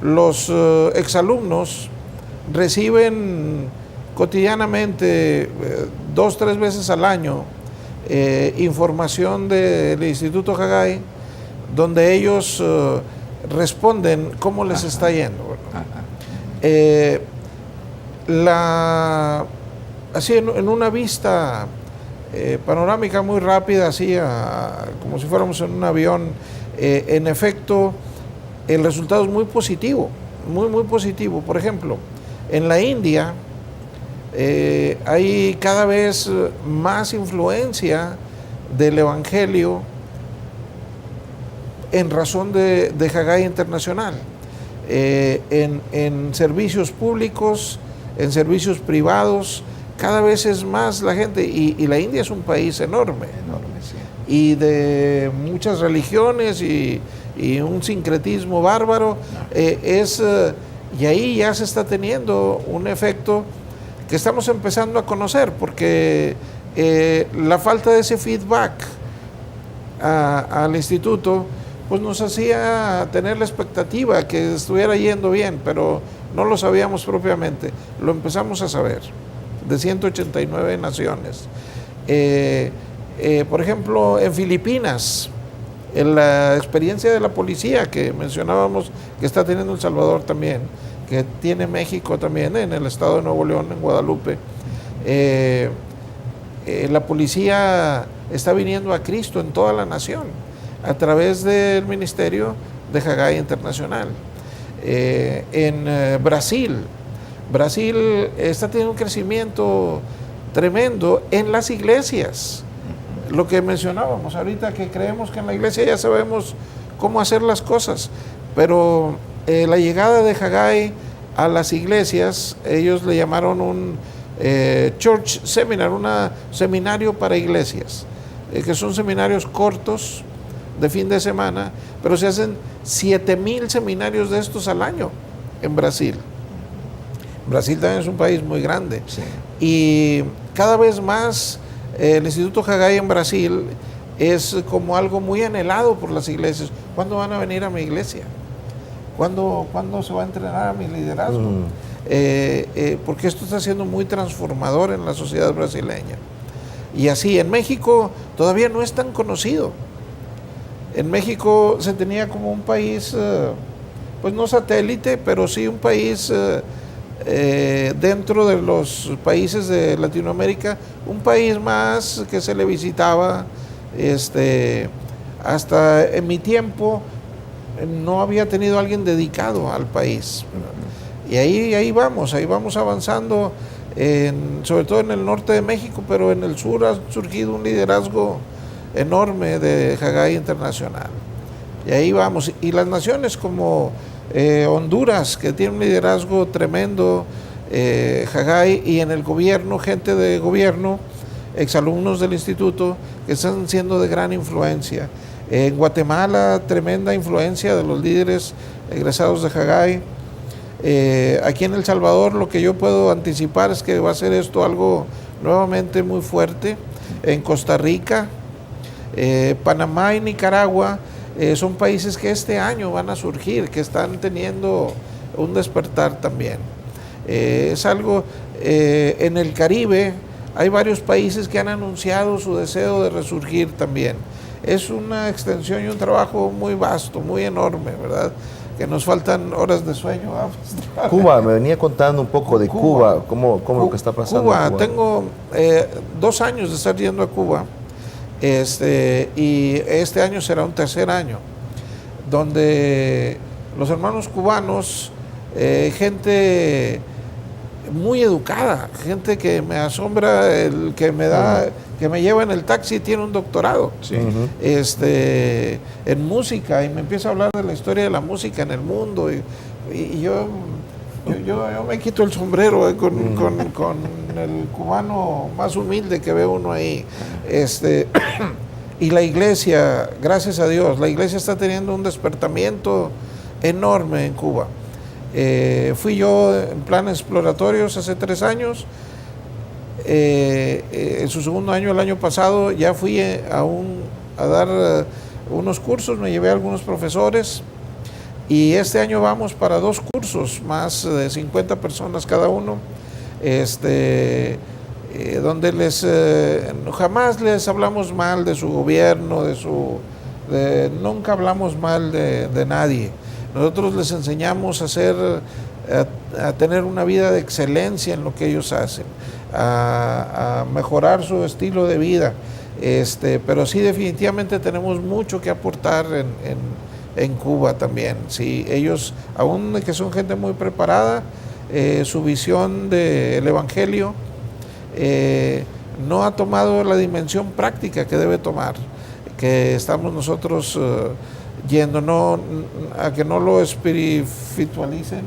los exalumnos reciben cotidianamente 2, 3 veces al año información del Instituto Haggai, donde ellos responden cómo les está yendo. Así en una vista panorámica muy rápida, así como si fuéramos en un avión, en efecto el resultado es muy positivo, muy positivo. Por ejemplo, en la India hay cada vez más influencia del Evangelio en razón de Haggai Internacional, en servicios públicos, en servicios privados, cada vez es más la gente, y la India es un país enorme, Sí. y de muchas religiones y un sincretismo bárbaro, y ahí ya se está teniendo un efecto que estamos empezando a conocer, porque la falta de ese feedback al instituto pues nos hacía tener la expectativa que estuviera yendo bien, pero no lo sabíamos propiamente, lo empezamos a saber, de 189 naciones. Por ejemplo, en Filipinas, en la experiencia de la policía que mencionábamos, que está teniendo El Salvador también, que tiene México también, en el estado de Nuevo León, en Guadalupe, la policía está viniendo a Cristo en toda la nación, a través del ministerio de Haggai Internacional. En Brasil está teniendo un crecimiento tremendo en las iglesias. Lo que mencionábamos ahorita, que creemos que en la iglesia ya sabemos cómo hacer las cosas, pero la llegada de Haggai a las iglesias, ellos le llamaron un church seminar, un seminario para iglesias, que son seminarios cortos de fin de semana, pero se hacen 7,000 seminarios de estos al año en Brasil. Brasil también es un país muy grande. Sí. Y cada vez más el Instituto Haggai en Brasil es como algo muy anhelado por las iglesias. ¿Cuándo van a venir a mi iglesia? ¿Cuándo se va a entrenar a mi liderazgo? Porque esto está siendo muy transformador en la sociedad brasileña. Y así, en México todavía no es tan conocido. En México se tenía como un país, pues no satélite, pero sí un país dentro de los países de Latinoamérica, un país más que se le visitaba. Hasta en mi tiempo no había tenido alguien dedicado al país. Y ahí vamos avanzando, sobre todo en el norte de México, pero en el sur ha surgido un liderazgo enorme de Haggai Internacional. Y ahí vamos. Y las naciones como Honduras, que tiene un liderazgo tremendo, Haggai, y en el gobierno, gente de gobierno, exalumnos del instituto, que están siendo de gran influencia. En Guatemala, tremenda influencia de los líderes egresados de Haggai. Aquí en El Salvador, lo que yo puedo anticipar es que va a ser esto algo nuevamente muy fuerte. En Costa Rica, Panamá y Nicaragua son países que este año van a surgir, que están teniendo un despertar también. Es algo, en el Caribe hay varios países que han anunciado su deseo de resurgir también. Es una extensión y un trabajo muy vasto, muy enorme, ¿verdad? Que nos faltan horas de sueño. Cuba, me venía contando un poco de Cuba, cómo lo que está pasando Cuba, en Cuba. tengo 2 años de estar yendo a Cuba, y este año será un tercer año, donde los hermanos cubanos, gente muy educada, gente que me asombra, el que me da, que me lleva en el taxi tiene un doctorado, en música, y me empieza a hablar de la historia de la música en el mundo, y yo me quito el sombrero con el cubano más humilde que ve uno ahí. Y la iglesia, gracias a Dios, la iglesia está teniendo un despertamiento enorme en Cuba. Fui yo en planes exploratorios hace 3 años. En su segundo año, el año pasado, ya fui a dar unos cursos, me llevé a algunos profesores, y este año vamos para 2 cursos, más de 50 personas cada uno, donde jamás les hablamos mal de su gobierno, nunca hablamos mal de nadie. Nosotros les enseñamos a tener una vida de excelencia en lo que ellos hacen, a mejorar su estilo de vida, pero sí, definitivamente tenemos mucho que aportar en Cuba también. Sí, ellos, aún que son gente muy preparada, su visión del Evangelio no ha tomado la dimensión práctica que debe tomar, que estamos nosotros yendo a que no lo espiritualicen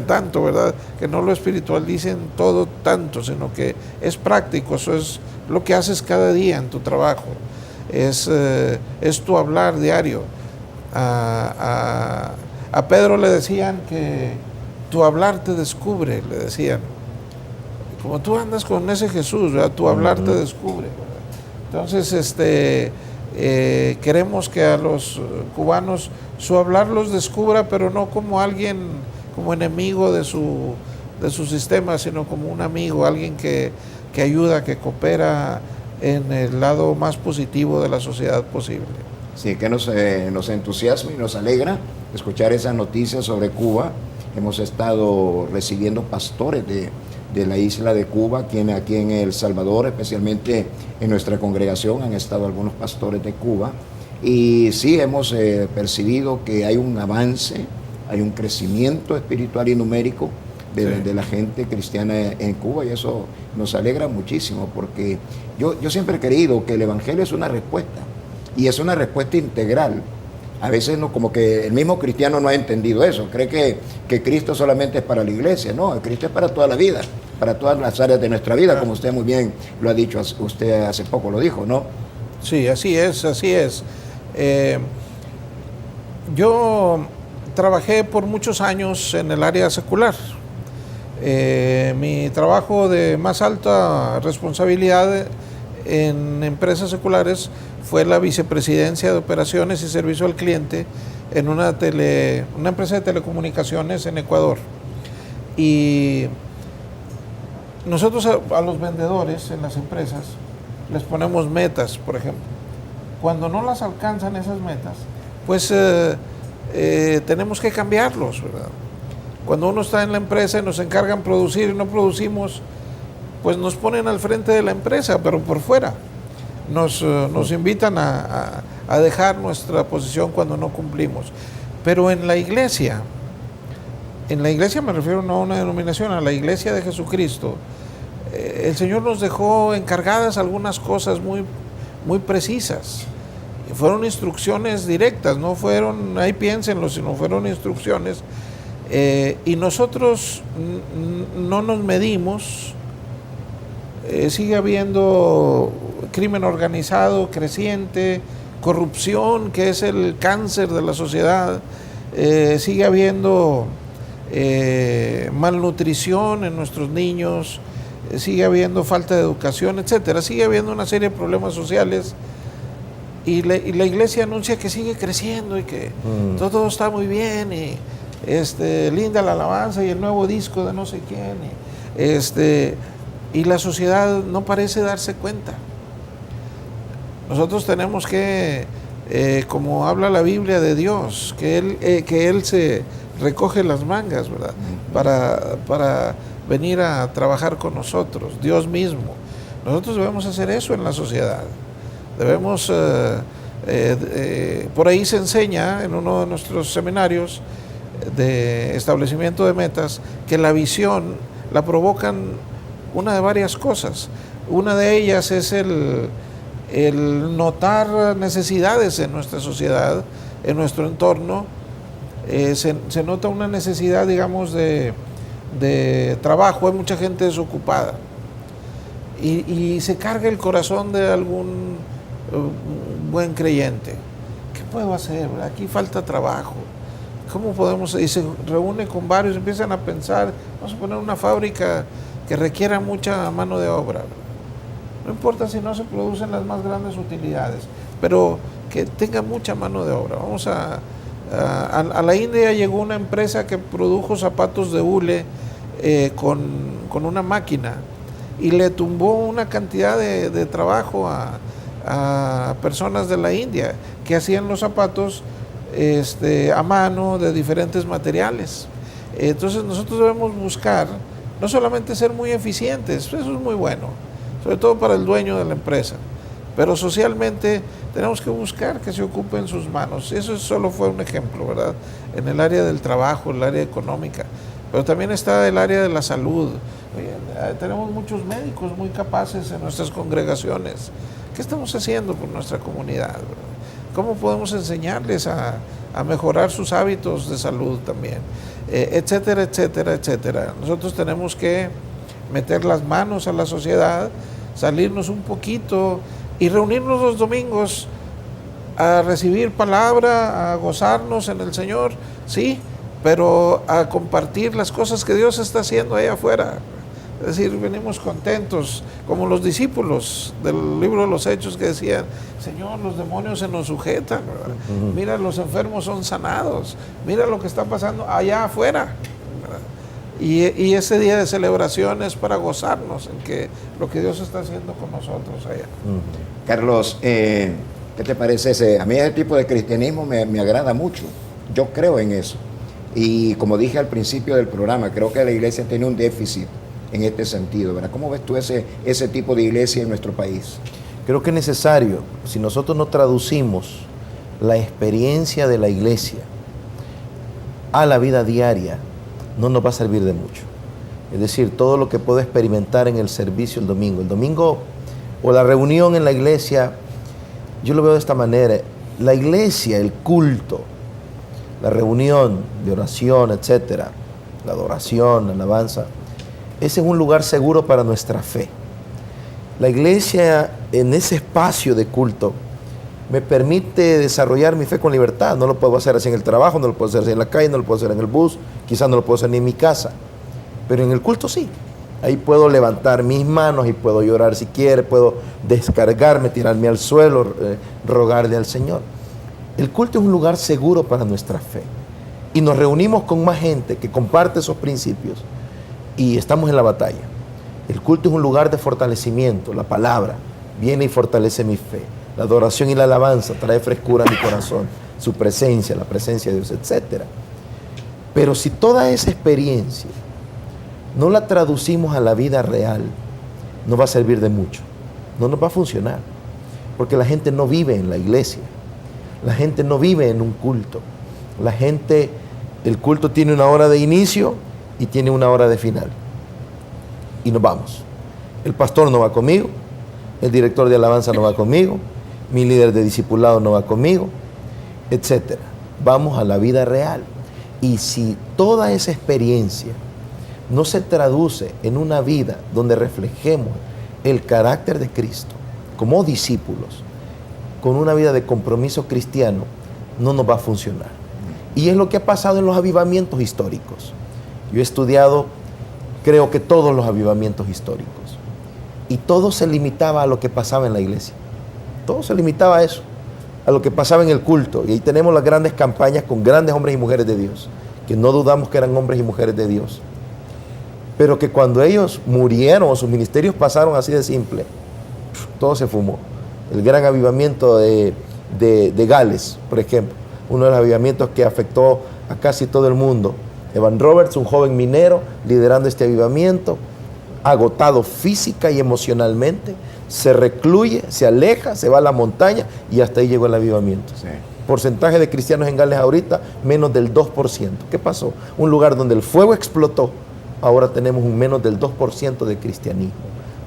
tanto, ¿verdad? Que no lo espiritualicen todo tanto, sino que es práctico. Eso es lo que haces cada día en tu trabajo, es tu hablar diario. A Pedro le decían que tu hablar te descubre, le decían. Como tú andas con ese Jesús, ¿verdad? Tu hablar te descubre, ¿verdad? Entonces, queremos que a los cubanos su hablar los descubra, pero no como alguien, como enemigo de su sistema, sino como un amigo, alguien que ayuda, que coopera en el lado más positivo de la sociedad posible. Sí, que nos entusiasma y nos alegra escuchar esas noticias sobre Cuba. Hemos estado recibiendo pastores de la isla de Cuba, aquí en El Salvador, especialmente en nuestra congregación han estado algunos pastores de Cuba, y sí hemos percibido que hay un avance, hay un crecimiento espiritual y numérico de la gente cristiana en Cuba, y eso nos alegra muchísimo, porque yo siempre he creído que el Evangelio es una respuesta, y es una respuesta integral. A veces como que el mismo cristiano no ha entendido eso, cree que Cristo solamente es para la iglesia. No, Cristo es para toda la vida, para todas las áreas de nuestra vida, como usted muy bien lo ha dicho, usted hace poco lo dijo, ¿no? Sí, así es, así es. Yo trabajé por muchos años en el área secular. Mi trabajo de más alta responsabilidad en empresas seculares fue la vicepresidencia de operaciones y servicio al cliente en una empresa de telecomunicaciones en Ecuador. Y nosotros a los vendedores en las empresas les ponemos metas, por ejemplo. Cuando no las alcanzan esas metas, pues tenemos que cambiarlos, ¿verdad? Cuando uno está en la empresa y nos encargan producir y no producimos, pues nos ponen al frente de la empresa, pero por fuera. Nos invitan a dejar nuestra posición cuando no cumplimos. Pero en la iglesia me refiero no a una denominación, a la iglesia de Jesucristo, el Señor nos dejó encargadas algunas cosas muy, muy precisas. Fueron instrucciones directas, no fueron, ahí piénsenlo, sino fueron instrucciones. Y nosotros no nos medimos. Sigue habiendo crimen organizado creciente, corrupción, que es el cáncer de la sociedad, sigue habiendo malnutrición en nuestros niños, sigue habiendo falta de educación, etcétera, sigue habiendo una serie de problemas sociales, y la iglesia anuncia que sigue creciendo y que todo está muy bien, y linda la alabanza y el nuevo disco de no sé quién, y la sociedad no parece darse cuenta. Nosotros tenemos que, como habla la Biblia de Dios, que Él se recoge las mangas, ¿verdad? Para venir a trabajar con nosotros, Dios mismo. Nosotros debemos hacer eso en la sociedad. Debemos, por ahí se enseña en uno de nuestros seminarios de establecimiento de metas, que la visión la provocan una de varias cosas. Una de ellas es el notar necesidades en nuestra sociedad, en nuestro entorno. Se nota una necesidad, digamos, de trabajo, hay mucha gente desocupada, y se carga el corazón de algún buen creyente. ¿Qué puedo hacer? Aquí falta trabajo. ¿Cómo podemos? Y se reúne con varios, empiezan a pensar, vamos a poner una fábrica que requiera mucha mano de obra. No importa si no se producen las más grandes utilidades, pero que tenga mucha mano de obra. Vamos a la India llegó una empresa que produjo zapatos de hule con una máquina, y le tumbó una cantidad de trabajo a personas de la India que hacían los zapatos a mano de diferentes materiales. Entonces nosotros debemos buscar no solamente ser muy eficientes, eso es muy bueno, sobre todo para el dueño de la empresa, pero socialmente tenemos que buscar que se ocupen sus manos. Eso solo fue un ejemplo, ¿verdad? En el área del trabajo, en el área económica, pero también está el área de la salud. Oye, tenemos muchos médicos muy capaces en nuestras congregaciones. ¿Qué estamos haciendo por nuestra comunidad? ¿Cómo podemos enseñarles a mejorar sus hábitos de salud también? Etcétera, etcétera, etcétera. Nosotros tenemos que meter las manos a la sociedad, salirnos un poquito y reunirnos los domingos a recibir palabra, a gozarnos en el Señor, sí, pero a compartir las cosas que Dios está haciendo allá afuera. Es decir, venimos contentos, como los discípulos del libro de los Hechos que decían, Señor, los demonios se nos sujetan, ¿verdad? Mira, los enfermos son sanados, mira lo que está pasando allá afuera, ¿verdad? Y ese día de celebración es para gozarnos en que lo que Dios está haciendo con nosotros allá. Carlos, ¿qué te parece? A mí ese tipo de cristianismo me agrada mucho. Yo creo en eso. Y como dije al principio del programa, creo que la iglesia tiene un déficit en este sentido, ¿verdad? ¿Cómo ves tú ese tipo de iglesia en nuestro país? Creo que es necesario, si nosotros no traducimos la experiencia de la iglesia a la vida diaria, no nos va a servir de mucho. Es decir, todo lo que puedo experimentar en el servicio el domingo o la reunión en la iglesia, yo lo veo de esta manera. La iglesia, el culto, la reunión de oración, etcétera, la adoración, la alabanza, ese es un lugar seguro para nuestra fe. La iglesia, en ese espacio de culto, me permite desarrollar mi fe con libertad. No lo puedo hacer así en el trabajo, no lo puedo hacer así en la calle, no lo puedo hacer en el bus, quizás no lo puedo hacer ni en mi casa. Pero en el culto sí. Ahí puedo levantar mis manos y puedo llorar si quiere, puedo descargarme, tirarme al suelo, rogarle al Señor. El culto es un lugar seguro para nuestra fe. Y nos reunimos con más gente que comparte esos principios y estamos en la batalla. El culto es un lugar de fortalecimiento. La palabra viene y fortalece mi fe. La adoración y la alabanza trae frescura a mi corazón, su presencia, la presencia de Dios, etc. Pero si toda esa experiencia no la traducimos a la vida real, no va a servir de mucho. No nos va a funcionar. Porque la gente no vive en la iglesia. La gente no vive en un culto. El culto tiene una hora de inicio y tiene una hora de final. Y nos vamos. El pastor no va conmigo, el director de alabanza no va conmigo, mi líder de discipulado no va conmigo, etc. Vamos a la vida real. Y si toda esa experiencia no se traduce en una vida donde reflejemos el carácter de Cristo como discípulos, con una vida de compromiso cristiano, no nos va a funcionar. Y es lo que ha pasado en los avivamientos históricos. Yo he estudiado, creo que todos los avivamientos históricos. Y todo se limitaba a lo que pasaba en la iglesia. Todo se limitaba a eso, a lo que pasaba en el culto. Y ahí tenemos las grandes campañas con grandes hombres y mujeres de Dios, que no dudamos que eran hombres y mujeres de Dios. Pero que cuando ellos murieron o sus ministerios pasaron así de simple, todo se fumó. El gran avivamiento de Gales, por ejemplo, uno de los avivamientos que afectó a casi todo el mundo. Evan Roberts, un joven minero, liderando este avivamiento, agotado física y emocionalmente, se recluye, se aleja, se va a la montaña y hasta ahí llegó el avivamiento. Sí. Porcentaje de cristianos en Gales ahorita, menos del 2%. ¿Qué pasó? Un lugar donde el fuego explotó, ahora tenemos un menos del 2% de cristianismo.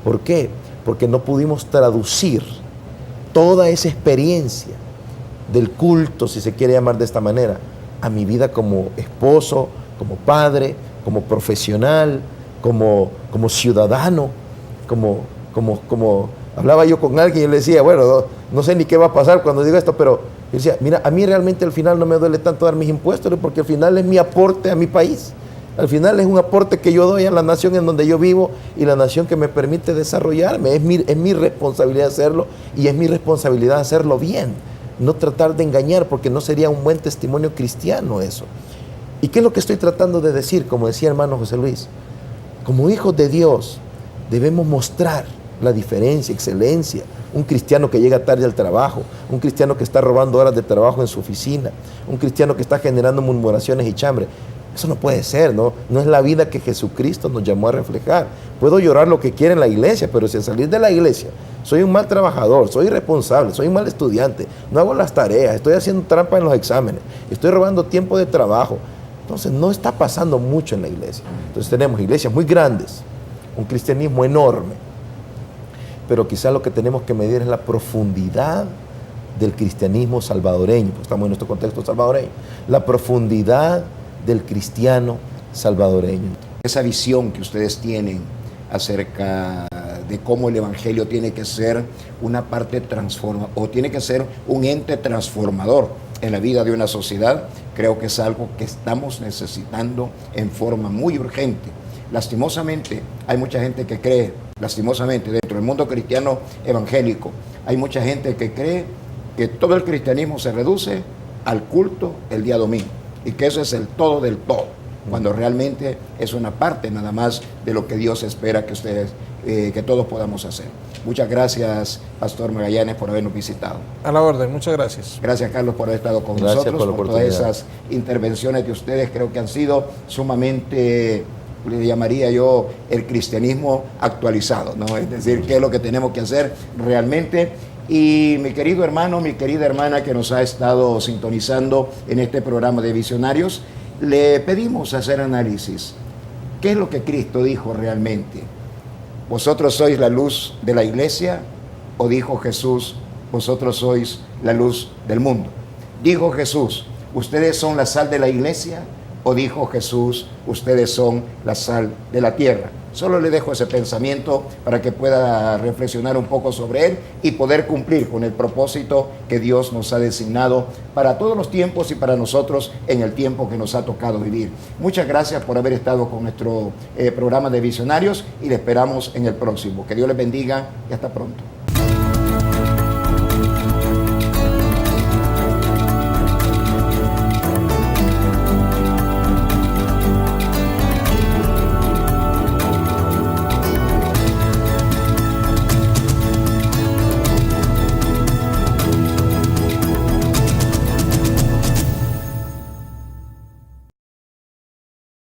¿Por qué? Porque no pudimos traducir toda esa experiencia del culto, si se quiere llamar de esta manera, a mi vida como esposo, como padre, como profesional, como ciudadano, como hablaba yo con alguien y le decía, bueno, no sé ni qué va a pasar cuando diga esto, pero yo decía, mira, a mí realmente al final no me duele tanto dar mis impuestos, porque al final es mi aporte a mi país. Al final es un aporte que yo doy a la nación en donde yo vivo y la nación que me permite desarrollarme. Es mi responsabilidad hacerlo y es mi responsabilidad hacerlo bien. No tratar de engañar, porque no sería un buen testimonio cristiano eso. ¿Y qué es lo que estoy tratando de decir? Como decía hermano José Luis, como hijos de Dios debemos mostrar la diferencia, excelencia. Un cristiano que llega tarde al trabajo, un cristiano que está robando horas de trabajo en su oficina, un cristiano que está generando murmuraciones y chambre. Eso no puede ser, ¿no? No es la vida que Jesucristo nos llamó a reflejar. Puedo llorar lo que quiera en la iglesia, pero si al salir de la iglesia soy un mal trabajador, soy irresponsable, soy un mal estudiante, no hago las tareas, estoy haciendo trampa en los exámenes, estoy robando tiempo de trabajo, Entonces no está pasando mucho en la iglesia. Entonces tenemos iglesias muy grandes, un cristianismo enorme, pero quizás lo que tenemos que medir es la profundidad del cristianismo salvadoreño, porque estamos en nuestro contexto salvadoreño, la profundidad del cristiano salvadoreño. Esa visión que ustedes tienen acerca de cómo el evangelio tiene que ser una parte o tiene que ser un ente transformador en la vida de una sociedad, creo que es algo que estamos necesitando en forma muy urgente. Lastimosamente, hay mucha gente que cree, lastimosamente, dentro del mundo cristiano evangélico, hay mucha gente que cree que todo el cristianismo se reduce al culto el día domingo y que eso es el todo del todo, cuando realmente es una parte nada más de lo que Dios espera que ustedes, que todos podamos hacer. Muchas gracias, Pastor Magallanes, por habernos visitado. A la orden, muchas gracias. Gracias, Carlos, por haber estado con nosotros, por todas esas intervenciones de ustedes. Creo que han sido sumamente, le llamaría yo, el cristianismo actualizado, ¿no? Es decir, qué es lo que tenemos que hacer realmente. Y mi querido hermano, mi querida hermana que nos ha estado sintonizando en este programa de Visionarios, le pedimos hacer análisis. ¿Qué es lo que Cristo dijo realmente? ¿Vosotros sois la luz de la iglesia? ¿O dijo Jesús, vosotros sois la luz del mundo? Dijo Jesús, ¿ustedes son la sal de la iglesia? ¿O dijo Jesús, ustedes son la sal de la tierra? Solo le dejo ese pensamiento para que pueda reflexionar un poco sobre él y poder cumplir con el propósito que Dios nos ha designado para todos los tiempos y para nosotros en el tiempo que nos ha tocado vivir. Muchas gracias por haber estado con nuestro programa de Visionarios y le esperamos en el próximo. Que Dios les bendiga y hasta pronto.